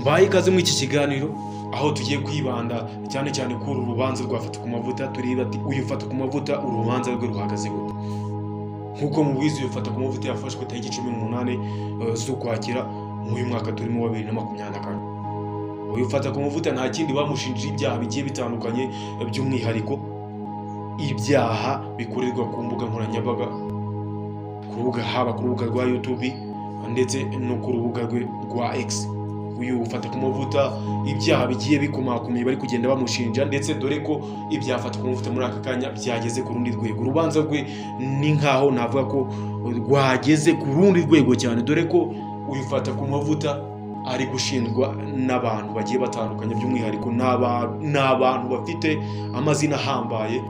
Mbaye ikaze muri iki kiganiro aho tugiye kwibanda cyane cyane kuri urubanza rwafata ku mavuta. Tureba ati uyu fata ku mavuta urubanza rwe ruhagaze gute. Nkuko mubizi uyu fata ku mavuta yafashwe tariki 18 z'Ukwakira mu mwaka turimo wa 2024. Uyu fata ku mavuta nta kindi bamushinjije ibyaha bigiye bitandukanye, by'umwihariko ibyaha bikorerwa ku mbuga nkoranyambaga, haba ku rubuga rwa YouTube ndetse no ku rubuga rwe rwa X. Uyu ufata ku mavuta ibyaha bigiye bikomakomeye bari kugenda bamushinja, ndetse dore ko ibyafata ku mavuta muri aka kanya byageze ku rundi rwego. Urubanza rwe ni nkaho navuga ko rwageze ku rundi rwego cyane, dore ko uyu ufata ku mavuta ari gushinjwa n'abantu bagiye batandukanye, by'umwihariko n'abantu bafite amazina ahambaye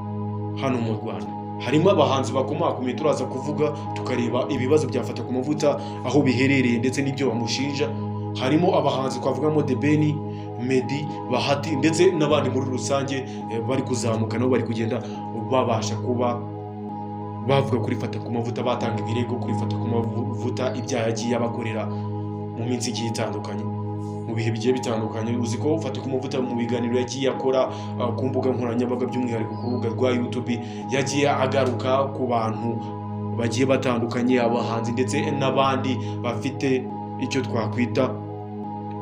hano mu Rwanda. Harimo abahanzi bakomakomeye turaza kuvuga, tukareba ibibazo byafata ku mavuta aho biherereye ndetse n'ibyo bamushinja. Harimo abahanzi twavugamo The Ben, Meddy, Bahati ndetse n'abandi muri rusange bari kuzamuka nabo bari kugenda babasha kuba bavuga kuri fata ku mavuta, batanga ibirego kuri fata ku mavuta ibyaha yagiye abakorera mu minsi igiye itandukanye, mu bihe bigiye bitandukanye. Uzi ko fata ku mavuta mu biganiro yagiye akora ku mbuga nkoranyambaga, by'umwihariko ku rubuga rwa YouTube, yagiye agaruka ku bantu bagiye batandukanye, abahanzi ndetse n'abandi bafite icyo twakwita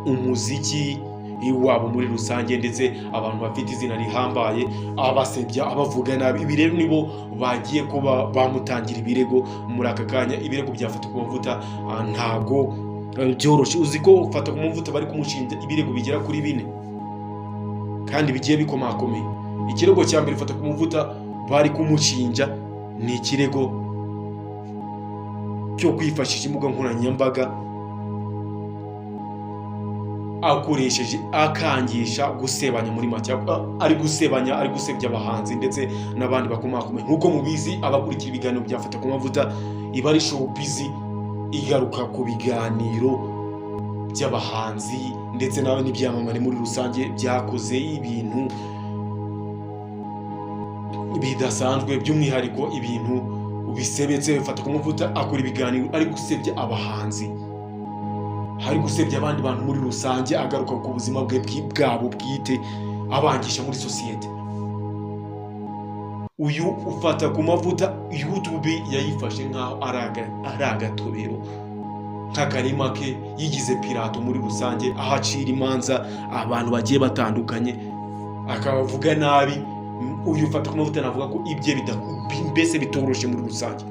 umuziki iwabo muri rusange, ndetse abantu bafite izina rihambaye, abasebya, abavuga nabi. Ibi rero nibo bagiye kuba bamutangira ibirego muri aka kanya. Ibirego byafata ku mavuta ntago byoroshye. Uzi ko fata ku mavuta bari kumushinja ibirego bigera kuri 4 kandi bigiye bikomakomeye. Ikirego cya mbere fata ku mavuta bari kumushinja ni ikirego cyo kwifashisha imbuga nkoranyambaga akoresheje akangisha gusebanya muri make, ari gusebanya, ari gusebya abahanzi ndetse n'abandi bakomakomeye. Nkuko mubizi abakurikira ibiganiro byafata ku mavuta, iba ari showbiz igaruka ku biganiro by'abahanzi ndetse n'ibyamamare muri rusange byakoze ibintu bidasanzwe, by'umwihariko ibintu bisebetse. Fata ku mavuta akora ibiganiro ari gusebya abahanzi, hari gusebya abandi bantu muri rusange, agaruka ku buzima bwe bwabo bwite, abangisha muri sosiyete. Uyu ufata ku mavuta YouTube yayifashe nkaho ari agatobero, nk'akarima ke, yigize pirato muri rusange, aho acira imanza abantu bagiye batandukanye, akabavuga nabi. Uyu ufata ku mavuta navuga ko ibye mbese bitoroshe muri rusange.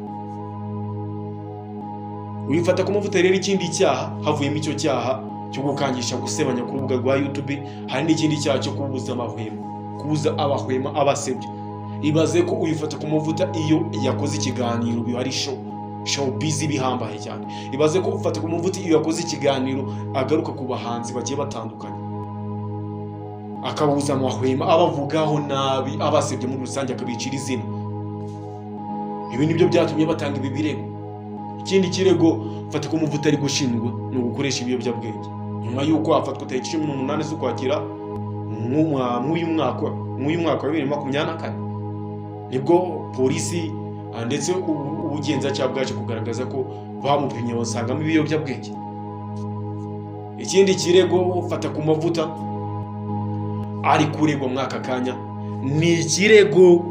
Uyu ufata ku mavuta rero ikindi cyaha, havuyemo icyo cyaha cyo gukangisha gusebanya ku rubuga rwa YouTube, hari n'ikindi cyaha cyo kubuza abahwema abasebya. Ibaze ko uyu ufata ku mavuta iyo yakoze ikiganiro biba ari showbiz bihambaye cyane. Ibaze ko ufata ku mavuta iyo yakoze ikiganiro agaruka ku bahanzi bagiye batandukanye, akabuza amahwema, abavugaho nabi, abasebye muri rusange, akabicira izina. Ibi nibyo byatumye batanga ibi birego. Ikindi kirego fata ku mavuta ari gushinjwa ni ugukoresha ibiyobyabwenge. Nyuma y'uko afatwa tariki 18 z'Ukwakira mw'uyu mwaka wa 2024, nibwo polisi ndetse ubugenzacyaha bwaje kugaragaza ko bamupimye basangamo ibiyobyabwenge. Ikindi kirego fata ku mavuta ari kuregwa muri aka kanya ni ikirego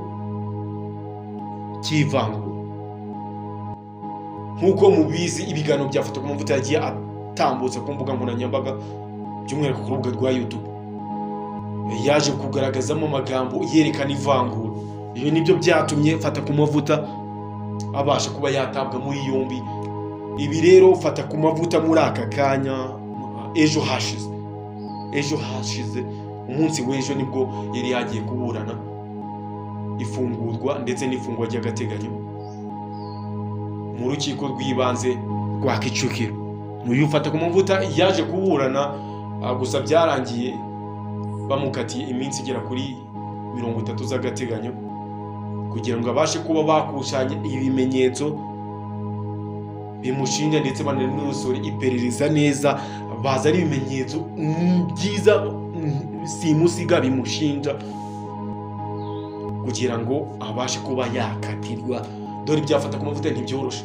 cy'ivangura. Nkuko mubizi ibiganiro byafata ku mavuta yagiye atambutse ku mbuga nkoranyambaga, by'umwihariko ku rubuga rwa YouTube, yaje kugaragazamo amagambo yerekana ivangura. Ibi nibyo byatumye fata ku mavuta abasha kuba yatabwa muri yombi. Ibi rero fata ku mavuta muri aka kanya ejo hashize umunsi w'ejo nibwo yari yagiye kuburana ifungurwa ndetse n'ifungwa ry'agateganyo mu rukiko rw'ibanze rwa Kicukiro. Uyu ufata ku mavuta yaje kuburana, gusa byarangiye bamukatiye iminsi igera kuri 30 z'agateganyo kugira ngo abashe kuba bakusanya ibimenyetso bimushinja ndetse bananusore iperereza neza, baza ari ibimenyetso byiza simusiga bimushinja kugira ngo abashe kuba yakatirwa. Dore ibyafata ku mavuta ntibyoroshe.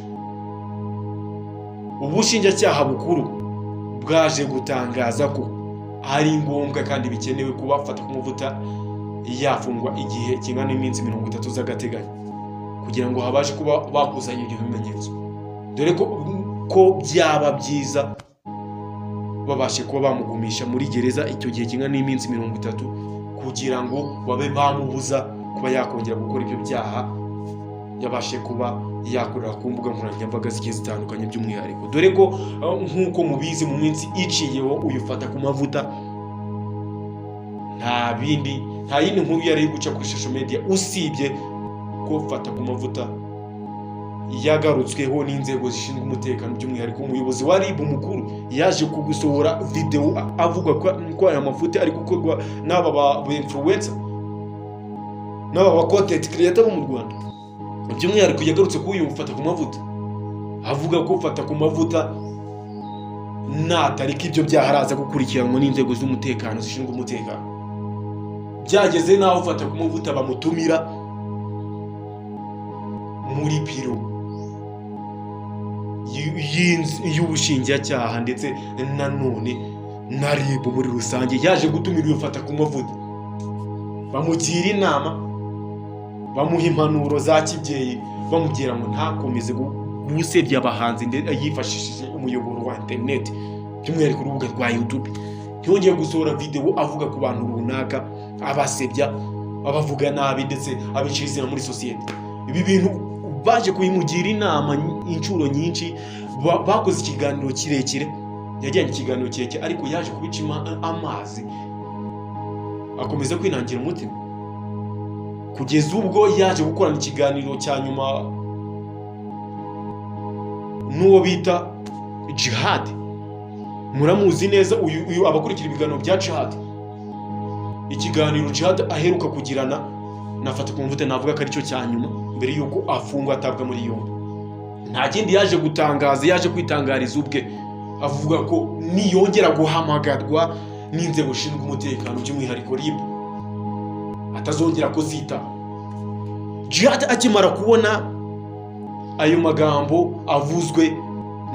Ubushinjacyaha bukuru bwaje gutangaza ko ari ngombwa kandi bikenewe kuba ufata ku mavuta yafungwa igihe kingana n'iminsi 30 z'agateganyo kugira ngo habashe kuba bakusanya ibyo bimenyetso, dore ko byaba byiza babashe kuba bamugumisha muri gereza icyo gihe kingana n'iminsi 30 kugira ngo babe bamubuza kuba yakongera gukora ibyo byaha yabashe kuba yakorera ku mbuga nkoranyambaga zigiye zitandukanye by'umwihariko, dore ko nk'uko mubizi mu minsi iciyeho uyufata ku mavuta nta yindi nkuru yari guca kuri social media usibye ko fata ku mavuta yagarutsweho n'inzego zishinzwe umutekano by'umwihariko umuyobozi wa RIB mukuru yaje kugusohora video avuga ko aya mafuti ari gukorwa n'aba ba influencer n'aba ba content creator bo mu Rwanda. By'umwihariko yagarutse ko uyu ufata ku mavuta avuga ko ufata ku mavuta natarika ibyo byaharaza gukurikiranwa n'inzego z'umutekano zishinzwe umutekano, byageze naho ufata ku mavuta bamutumira muri biro y'ubushinjacyaha ndetse nanone na RIB muri rusange yaje gutumira uyu ufata ku mavuta, bamugira inama, bamuha impanuro za kibyeyi, bamubwira ngo ntakomeze gusebya abahanzi yifashishije umuyoboro wa internet by'umwihariko urubuga rwa YouTube, ntiyongeye gusohora video avuga ku bantu runaka abasebya, abavuga nabi ndetse abicizina muri society. Ibi bintu baje kuyimugira inama inshuro nyinshi, bakoze ikiganiro kirekire, yajyanye ikiganiro kirekire ariko yaje kubicima amazi akomeza kwinangira umutima kugeza ubwo yaje gukorana ikiganiro cya nyuma n'uwo bita Jihad. Muramuzi neza uyu abakurikira ibiganiro bya Jihad, ikiganiro Jihad aheruka kugirana nafata ku mavuta navuga ko ari cyo cya nyuma mbere yuko afungwa atabwa muri yombi. Nta kindi yaje gutangaza, yaje kwitangariza ubwe avuga ko niyongera guhamagarwa n'inzego zishinzwe umutekano by'umwihariko RIB atazongera kuzita. Jihad akimara kubona ayo magambo avuzwe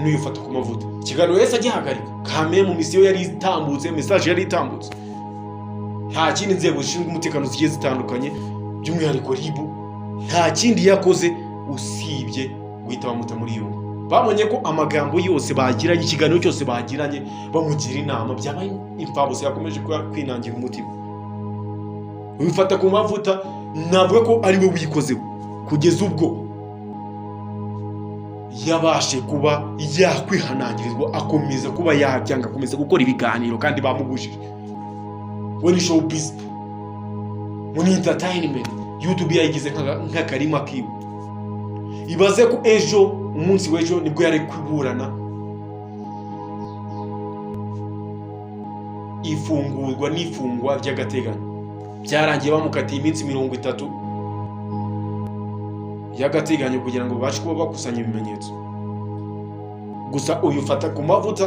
n'uyu ufata ku mavuta, ikiganiro yese agihagarika kame mu misiyo yari itambutse, message yari itambutse. Nta kindi inzego zishinzwe umutekano zigiye zitandukanye by'umwihariko RIB nta kindi yakoze usibye guhita bamuta muri yombi. Babonye ko amagambo yose bagiranye, ikiganiro cyose bagiranye bamugira inama byabaye imfabusa, yakomeje kwinangira umutima. Ubifata ku mavuta navuga ko ari we wikozeho kugeza ubwo yabashe kuba yakwihanangirizwa, akomeza kuba yabyanga, akomeza gukora ibiganiro kandi bamubujije. We ni showbiz, muri entertainment, YouTube yayigize nk'akarima kiwe. Ibaze ko ejo umunsi w'ejo nibwo yari kuburana ifungurwa n'ifungwa ry'agateganyo, byarangiye bamukatiye iminsi 30 y'agateganyo kugira ngo babashe kuba bakusanya ibimenyetso. Gusa uyu ufata ku mavuta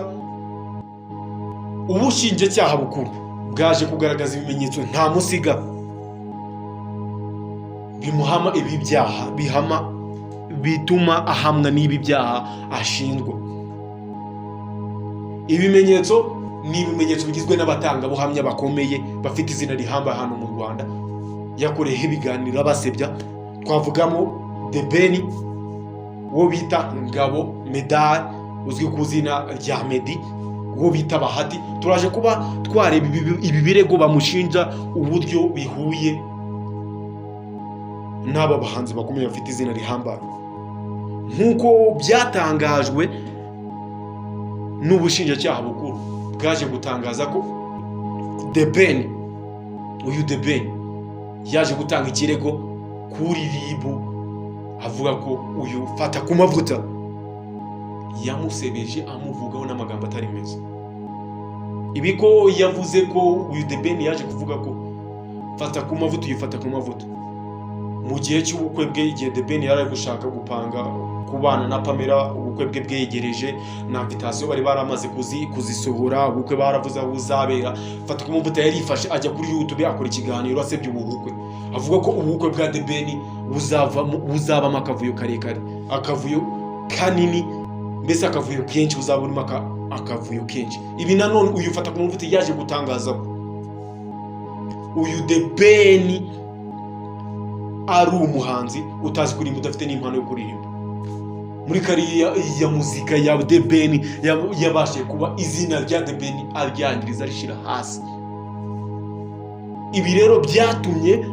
ubushinjacyaha bukuru bwaje kugaragaza ibimenyetso nta musiga bimuhama ibi byaha, bituma ahamwa n'ibi byaha ashinjwa. Ibimenyetso ni ibimenyetso bigizwe n'abatanga buhamya bakomeye bafite izina rihamba hano mu Rwanda, yakoreyeho ibiganiro abasebya. Twavugamo The Ben, uwo bita Ngabo Medal uzwi ku izina rya Meddy, uwo bita Bahati. Turaje kuba twareba ibi birego bamushinja uburyo bihuye n'aba bahanzi bakomeye bafite izina rihambaye, nk'uko byatangajwe n'ubushinjacyaha bukuru bwaje gutangaza ko The Ben yaje gutanga ikirego kuri RIB avuga ko uyu fata ku mavuta yamusebeje amuvugaho n'amagambo atari meza. Ibi ko yavuze ko uyu The Ben yaje kuvuga ko fata ku mavuta uyifata ku mavuta mu gihe cy'ubukwe bwe, igihe The Ben yari gushaka gupanga kubana na Pamela, ubukwe bwe bwegereje na invitation bari baramaze kuzisohora, ubukwe baravuze aho uzabera. Fata ku mavuta yari yifashe ajya kuri YouTube akora ikiganiro asebye ubukwe, avuga ko ubukwe bwa The Ben buzabamo akavuyo karekare, akavuyo kanini, mbese akavuyo kenshi, buzabonimo akavuyo kenshi. Ibi nanone uyu Fata ku Mavuta yaje gutangaza ko uyu The Ben ari umuhanzi utazi kuririmba, udafite n'impano yo kuririmba. Muri kariya ya muzika ya The Ben yabashije kuba izina rya The Ben aryangiriza rishira hasi. Ibi rero byatumye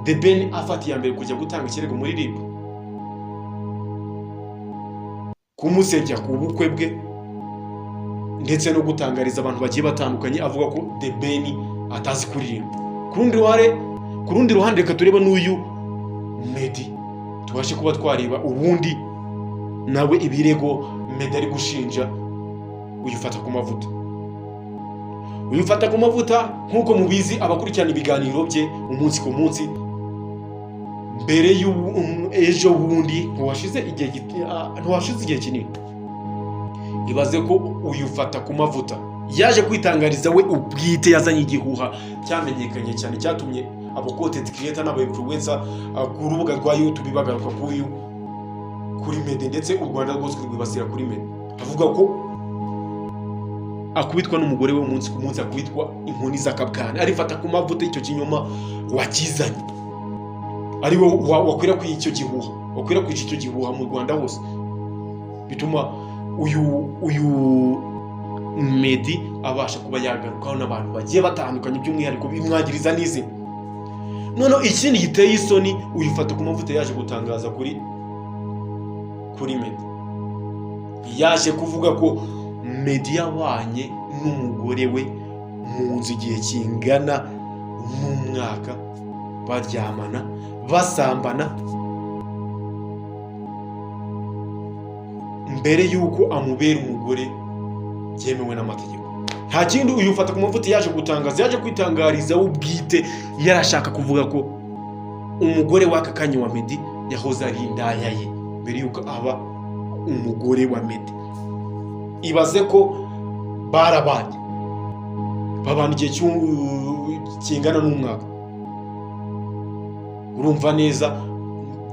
The Ben afata iya mbere kujya gutanga ikirego muri RIB, kumusebya ku bukwe bwe ndetse no gutangariza abantu bagiye batandukanye avuga ko The Ben atazi kuririmba. Ku rundi ruhande reka tureba n'uyu Meddy, tubashe kuba twareba ubundi nawe ibirego Meddy ari gushinja uyu Fata ku Mavuta. Uyu Fata ku Mavuta nk'uko mubizi abakurikirana ibiganiro bye umunsi ku munsi, mbere ejo bundi ntiwashize igihe kinini, ibaze ko uyu Fata ku Mavuta yaje kwitangariza we ubwite, yazanye igihuha cyamenyekanye cyane cyatumye abo content creator n'aba influencer ku rubuga rwa YouTube bagaruka kuri Meddy, ndetse u Rwanda rwose rwibasira kuri Meddy, avuga ko akubitwa n'umugore we umunsi ku munsi, akubitwa inkoni z'akabwana. Ari Fata ku Mavuta icyo kinyoma wakizanye, ari we wakwirakwiye icyo gihuha, wakwirakwiye icyo gihuha mu Rwanda hose, bituma uyu Meddy abasha kuba yagarukaho n'abantu bagiye batandukanye, by'umwihariko bimwagiriza n'izina. None ikindi giteye isoni, uyu Fata ku Mavuta yaje gutangaza kuri Meddy, yaje kuvuga ko Meddy yabanye n'umugore we mu nzu igihe kingana n'umwaka, baryamana basambana, mbere yuko amubera umugore byemewe n'amategeko. Nta kindi uyu Fata ku Mavuta yaje gutangaza, yaje kwitangariza we ubwite, yarashaka kuvuga ko umugore w'aka kanya wa Meddy yahoze ari indaya ye mbere yuko aba umugore wa Meddy. Ibaze ko babana igihe kingana n'umwaka, urumva neza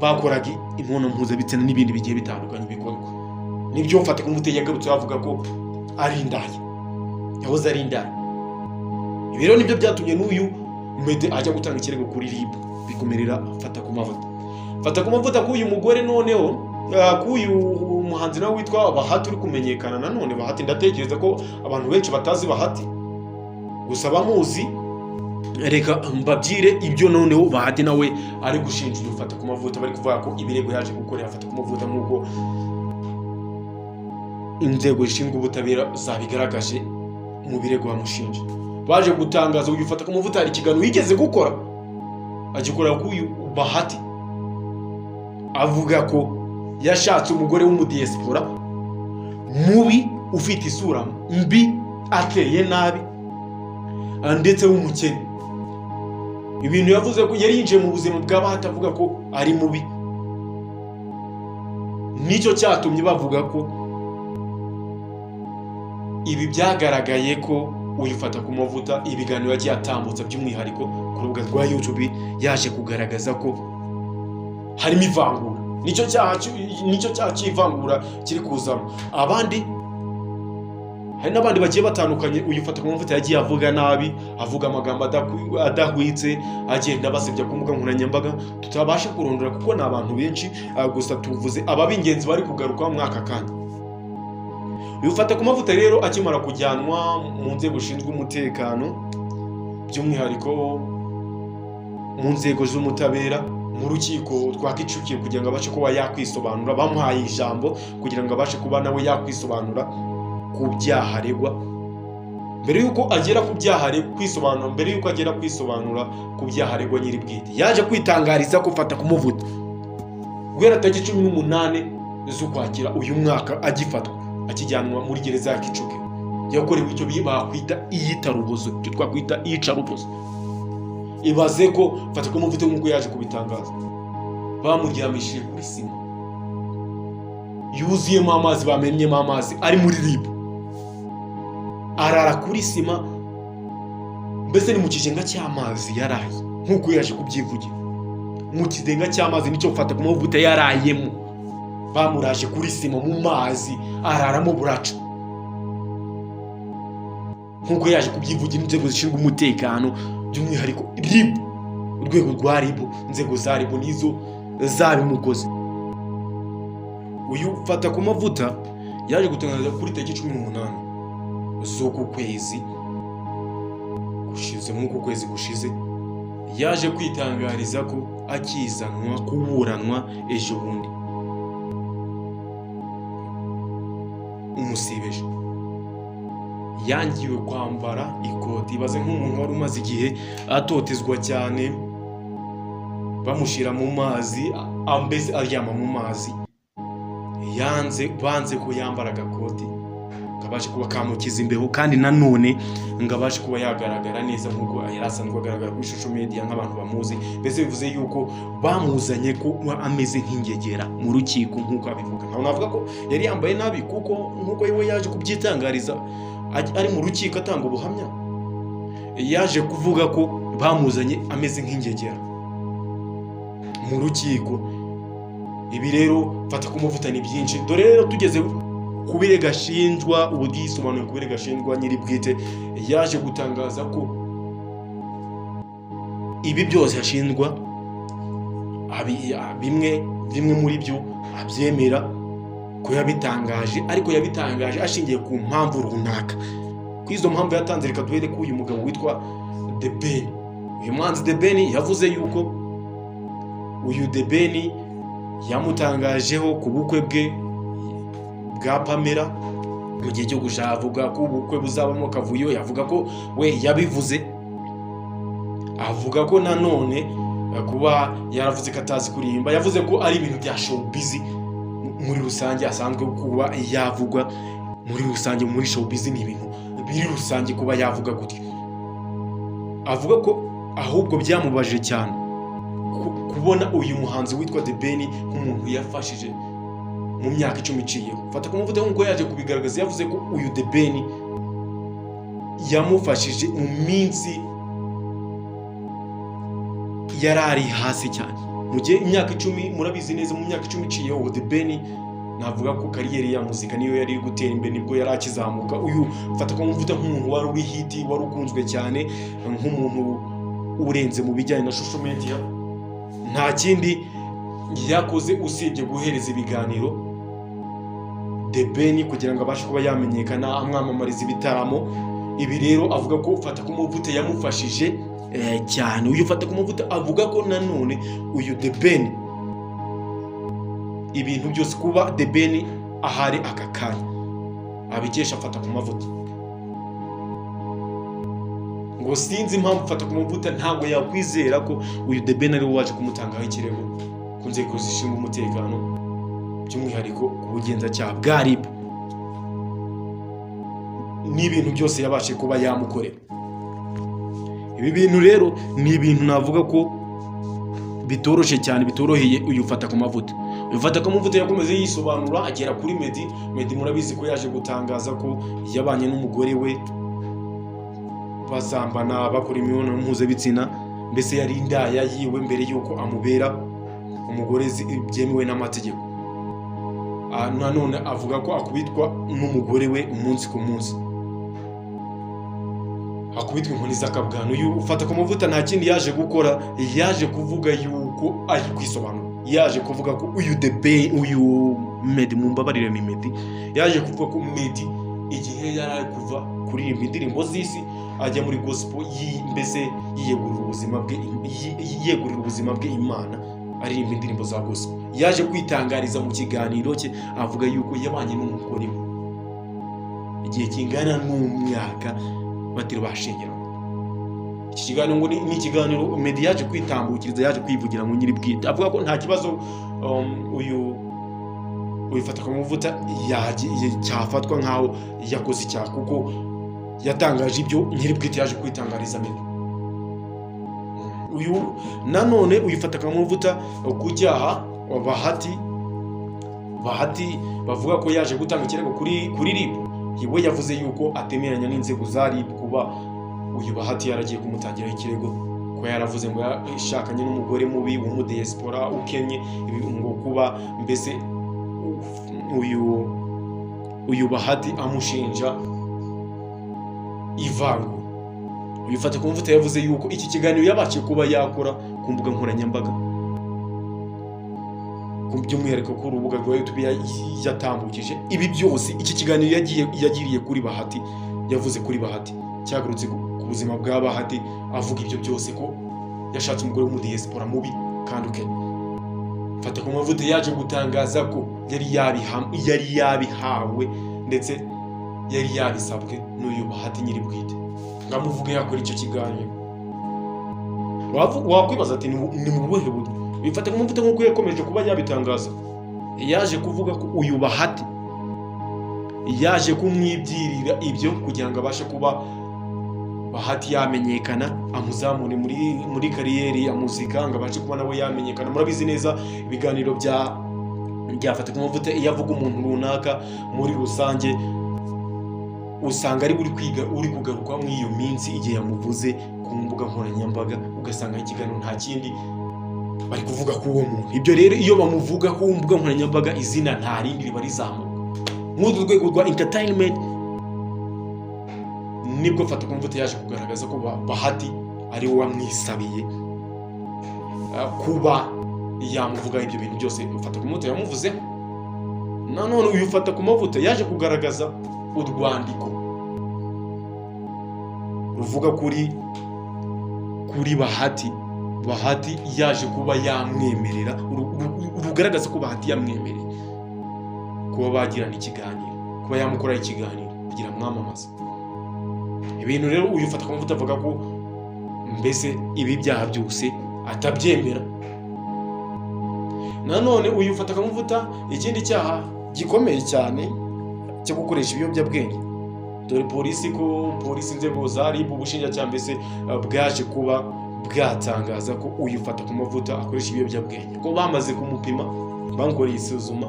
bakoraga imibonano mpuzabitsina n'ibindi bigiye bitandukanye bikorwa. Nibyo Fata ku Mavuta yagarutse avuga ko ari indaya, yahoze ari indaya. Ibi rero nibyo byatumye n'uyu Meddy ajya gutanga ikirego kuri RIB, bikomerera Fata ku Mavuta. Fata ku Mavuta k'uyu mugore noneho, k'uyu muhanzi nawe witwa Bahati uri kumenyekana. Nanone Bahati ndatekereza ko abantu benshi batazi Bahati, gusa bamuzi. Reka mbabyire ibyo noneho Bahati nawe ari gushinja uyu Fata ku Mavuta, bari kuvuga ko ibirego yaje gukorera Fata ku Mavuta nk'uko inzego zishinzwe ubutabera zabigaragaje mu birego bamushinja. Baje gutangaza uyu Fata ku Mavuta hari ikiganiro yigeze gukora, agikorera k'uyu Bahati, avuga ko yashatse umugore w'umudiaspora mubi, ufite isura mbi, ateye nabi, ndetse w'umukene. Ibintu yavuze ko yari yinjiye mu buzima bwa Bahati avuga ko ari mubi, nicyo cyatumye bavuga ko ibi byagaragaye ko uyu Fata ku Mavuta ibiganiro yagiye atambutsa, by'umwihariko ku rubuga rwa YouTube, yaje kugaragaza ko harimo ivangura. Nicyo cyaha cy'ivangura kiri kuzamo. Hari n'abandi bagiye batandukanye uyu Fata ku Mavuta yagiye avuga nabi, avuga amagambo adahwitse, agenda basebya ku mbuga nkoranyambaga, tutabasha kurondora kuko ni abantu benshi, gusa tuvuze ababingenzi bari kugaruka mu aka kanya. Uyu Fata ku Mavuta rero akimara kujyanwa mu nzego zishinzwe umutekano, by'umwihariko mu nzego z'umutabera, mu rukiko rwa Kicukiro, kugira ngo abashe kuba yakwisobanura. Bamuhaye ijambo kugira ngo abashe kuba nawe yakwisobanura ku byaha aregwa. Mbere yuko agera ku byaha kwisobanura, mbere yuko agera kwisobanura ku byaha aregwa nyiri bwite, yaje kwitangariza ko Fata ku Mavuta guhera tariki 18 z'Ukwakira uyu mwaka agifatwa, akijyanwa muri gereza ya Kicukiro, yakorewe icyo bakwita iyitarubozo, icyo twakwita iyicarubozo. Ibaze ko Fata ku Mavuta nk'uko yaje kubitangaza, bamuryamishije kuri sima yuzuyemo amazi, bamenyemo amazi, ari muri RIB, arara kuri sima, mbese ni mu kizenga cy'amazi yaraye, nk'uko yaje kubyivugira. Mu kizenga cy'amazi nicyo Fata ku Mavuta yarayemo, bamuraje kuri sima mu mazi, araramo buraca. nk'uko yaje kubyivugira inzego zishinzwe umutekano by'umwihariko RIB, urwego rwa RIB, inzego za RIB nizo zabimukoze. Uyu Fatakumavuta yaje gutangaza kuri tariki 18 z'uku kwezi gushize, nk'uko kwezi gushize yaje kwitangariza ko akizanwa kuburanwa ejo bundi umusibeje yangiwe kwambara ikoti. Ibaze nk'umuntu wari umaze igihe atotezwa cyane, bamushira mu mazi, ambeze aryama mu mazi, banze ko yambara agakoti kabashe kuba kamukiza imbeho, kandi nanone ngabashe kuba yagaragara neza nk'uko yari asanzwe agaragara kuri social media nk'abantu bamuzi. Mbese bivuze yuko bamuzanye ko ameze nk'ingegera mu rukiko nk'uko abivuga. Ntabwo navuga ko yari yambaye nabi, kuko nk'uko we yaje kubyitangariza ari mu rukiko atanga ubuhamya, yaje kuvuga ko bamuzanye ameze nk'ingegera mu rukiko. Ibi rero Fatakumavuta ni byinshi. Dore rero tugeze ku birego ashinjwa, ubwisobanuye ku birego ashinjwa nyiri bwite yaje gutangaza ko ibi byose ashinjwa bimwe muri byo abyemera ko yabitangaje, ariko yabitangaje ashingiye ku mpamvu runaka. Ku izo mpamvu yatanze, reka duhere ko uyu mugabo witwa The Ben. Uyu muhanzi The Ben yavuze yuko uyu The Ben yamutangajeho ku bukwe bwe bwa Pamela mu gihe cyo gushaka, avuga ko ubukwe buzabamo kavuyo. Yavuga ko we yabivuze, avuga ko nanone kuba yaravuze ko atazi kuririmba, yavuze ko ari ibintu bya showbiz muri rusange, asanzwe kuba yavugwa muri rusange. Muri showbiz ni ibintu biri rusange kuba yavuga gutyo. Avuga ko ahubwo byamubaje cyane kubona uyu muhanzi witwa The Ben nk'umuntu yafashije mu myaka 10 iciyeho. Fatakumavuta nk'uko yaje kubigaragaza, yavuze ko uyu The Ben yamufashije mu minsi yarari hasi cyane. Mu gihe imyaka 10, murabizi neza, mu myaka 10 iciyeho The Ben navuga ko kariyeri ya muzika niyo yari gutera imbere, nibwo yari akizamuka. Uyu Fatakumavuta nk'umuntu wari uri hiti, wari ukunzwe cyane, nk'umuntu urenze mu bijyanye na social media, nta kindi yakoze usibye guhereza ibiganiro The Ben kugira ngo abashe kuba yamenyekana, amwamamariza ibitaramo. Ibi rero avuga ko Fatakumavuta yamufashije cyane. Uyu Fatakumavuta avuga ko nanone uyu The Ben, ibintu byose kuba The Ben ahari aka kanya abikesha Fatakumavuta. Ngo sinzi impamvu Fatakumavuta ntabwo yakwizera ko uyu The Ben ari waje kumutangaho ikirego ku nzego zishinzwe umutekano, by'umwihariko ku bugenzacyaha bwa RIB. N'ibintu byose yabashe kuba yamukorera. Ibi bintu rero ni ibintu navuga ko bitoroshye cyane, bitoroheye uyu Fatakumavuta. Uyu Fatakumavuta yakomeze yisobanura agera kuri Meddy. Murabizi ko yaje gutangaza ko yabanye n'umugore we, basambana, bakora imibonano mpuzabitsina, mbese yari indaya yiwe mbere yuko amubera umugore byemewe n'amategeko. Nanone avuga ko akubitwa n'umugore we umunsi ku munsi, akubitwa inkoni z'akabwana. Uyu Fatakumavuta nta kindi yaje gukora, yaje kuvuga yuko ari kwisobanura. Yaje kuvuga ko uyu The Ben, uyu Meddy, mumbabarire ni Meddy, yaje kuvuga ko Meddy igihe yari kuva kuririmba indirimbo z'isi ajya muri gospel, mbese yiyegurira ubuzima bwe Imana, aririmba indirimbo za gospel. Yaje kwitangariza mu kiganiro cye avuga yuko yabanye n'umugore we igihe kingana n'umwaka batiri bashengerana. Iki kiganiro ngo ni ikiganiro Meddy yaje kwitambukiriza, yaje kwivugira mu nyiri bwite, avuga ko nta kibazo uyu Fatakumavuta cyafatwa nkaho yakoze icyaha, kuko yatangaje ibyo nyiri bwite yaje kwitangariza Meddy. Uyu nanone uyu Fatakumavuta ku cyaha Bahati bavuga ko yaje gutanga ikirego kuri RIB. We yavuze yuko atemeranya n'inzego za RIB kuba uyu Bahati yaragiye kumutangiraho ikirego, ko yaravuze ngo yashakanye n'umugore mubi w'umudiyespora ukennye, ngo kuba mbese uyu Bahati amushinja ivangura. Uyu Fata ku mavuta yavuze yuko iki kiganiro yabashije kuba yakora ku mbuga nkoranyambaga, ku by'umwihariko ku rubuga rwa YouTube yatambukije ibi byose. Iki kiganiro yagiriye kuri Bahati, yavuze kuri Bahati, cyagarutse ku buzima bwa Bahati, avuga ibyo byose ko yashatse umugore w'umudiyespora mubi kandi ukennye. Fata ku mavuta yaje gutangaza ko yari yabihawe ndetse yari yabisabwe n'uyu Bahati nyiri bwite ngamuvuge yakora icyo kiganiro. Wakwibaza ati ni mu buhe buryo? Bifata ku mavuta nk'uko yakomeje kuba yabitangaza, yaje kuvuga ko uyu Bahati yaje kumwibyirira ibyo kugira ngo abashe kuba Bahati yamenyekana, amuzamure muri kariyeri ya muzika, ngo abashe kuba nawe yamenyekana. Murabizi neza ibiganiro byafata ku mavuta iyo avuga umuntu runaka muri rusange usanga ari uri kugaruka muri iyo minsi igihe yamuvuze ku mbuga nkoranyambaga, ugasanga ikiganiro nta kindi bari kuvuga ku uwo muntu. Ibyo rero iyo bamuvuga ku mbuga nkoranyambaga izina nta rindi riba rizamuka. Nk'uru rwego rwa entertainment nibwo Fata ku mavuta yaje kugaragaza ko Bahati ari we wamwisabiye kuba yamuvuga ibyo bintu byose Fata ku mavuta yamuvuze. Nanone uyu Fata ku mavuta yaje kugaragaza urwandiko ruvuga kuri Bahati yaje kuba yamwemerera, rugaragaza ko Bahati yamwemereye kuba bagirana ikiganiro, kuba yamukoraho ikiganiro kugira mwamamaza ibintu. Rero uyu Fata ku mavuta avuga ko mbese ibi byaha byose atabyemera. Nanone uyu Fata ku mavuta ikindi cyaha gikomeye cyane cyo gukoresha ibiyobyabwenge, dore polisi inzego za RIB, ubushinjacyaha mbese bwaje kuba bwatangaza ko uyu Fata ku mavuta akoresha ibiyobyabwenge, ko bamaze kumupima bamukoreye isuzuma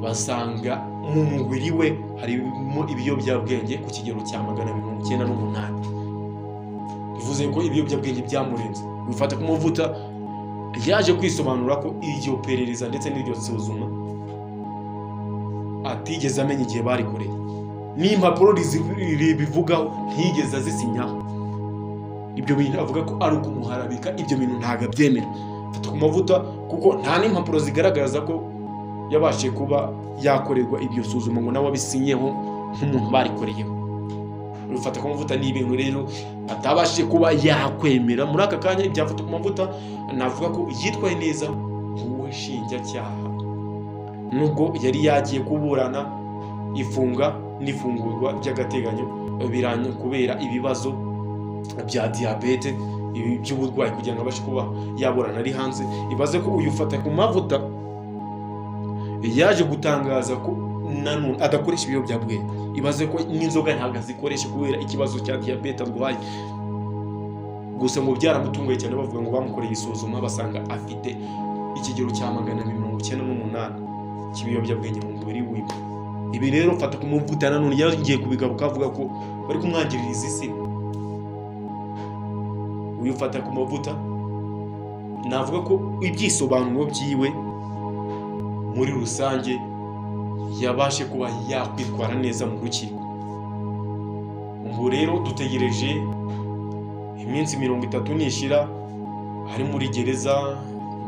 basanga mu mubiri we harimo ibiyobyabwenge ku kigero cya 98. Bivuze ko ibiyobyabwenge byamurenze. Uyu Fata ku mavuta yaje kwisobanura ko iryo perereza ndetse n'iryo suzuma atigeze amenya igihe barikoreye, n'impapuro bivugaho ntigeze azisinyaho. Ibyo bintu avuga ko ari ukumuharabika, ibyo bintu ntabwo abyemera Fata ku mavuta, kuko nta n'impapuro zigaragaza ko yabashije kuba yakorerwa ibyo suzuma ngo nawe abisinyeho nk'umuntu barikoreyeho. Fata ku mavuta ni ibintu rero atabashije kuba yakwemera. Muri aka kanya ibya Fata ku mavuta navuga ko yitwaye neza nk'umushinjacyaha, nubwo yari yagiye kuburana ifunga n'ifungurwa by'agateganyo biranye kubera ibibazo bya diabete, by'uburwayi, kugira ngo abashe kuba yaburana ari hanze. Ibaze ko uyu Fata ku mavuta yaje gutangaza ko nanone adakoresha ibiyobyabwenge. Ibaze ko n'inzoga ntabwo azikoresha kubera ikibazo cya diabete arwaye. Gusa ngo byaramutunguye cyane, bavuga ngo bamukoreye isuzuma basanga afite ikigero cya 98 cy'ibiyobyabwenge mu mubiri we. Ibi rero Fata ku mavuta nanone yagiye kubigaruka avuga ko bari kumwangiririza isi. Uyu Fata ku mavuta navuga ko ibyisobanuro byiwe muri rusange yabashe kuba yakwitwara neza mu rukiko. Ubu rero dutegereje iminsi 30 nishira ari muri gereza,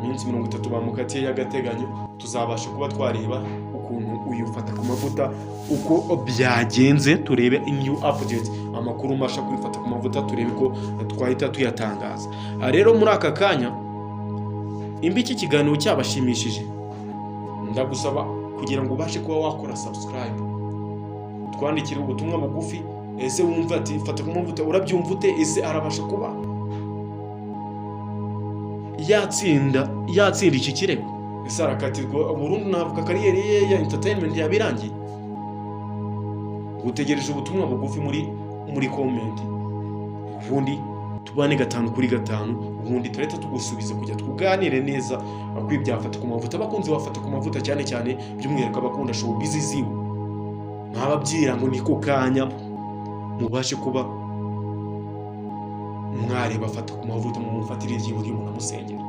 iminsi 30 bamukatiye y'agateganyo, tuzabasha kuba twareba ukuntu uyu Fata ku mavuta uko byagenze, turebe new update, amakuru masha kuri Fata ku mavuta, turebe ko twahita tuyatangaza. Rero muri aka kanya iki kiganiro cyabashimishije, ndagusaba kugira ngo ubashe kuba wakora subscribe, twandikira ubutumwa bugufi, ese wumva ati Fata ku mavuta urabyumva ute, ese arabasha kuba yatsinda iki kirego, ese arakatirwa burundu navuga kariyeri ye ya entertainment yabirangiye. Gutegereje ubutumwa bugufi muri comment, ubundi tubane 5 kuri 5, ubundi tureta tugusubiza kujya tuganire neza kwibya Fata ku mavuta. Abakunzi bafata ku mavuta cyane cyane by'umwihariko abakunda showbiz ziwe, ntababyira ngo niko kanya mubashe kuba mwareba Fata ku mavuta mu mufatire ry'iburyo munamusengera.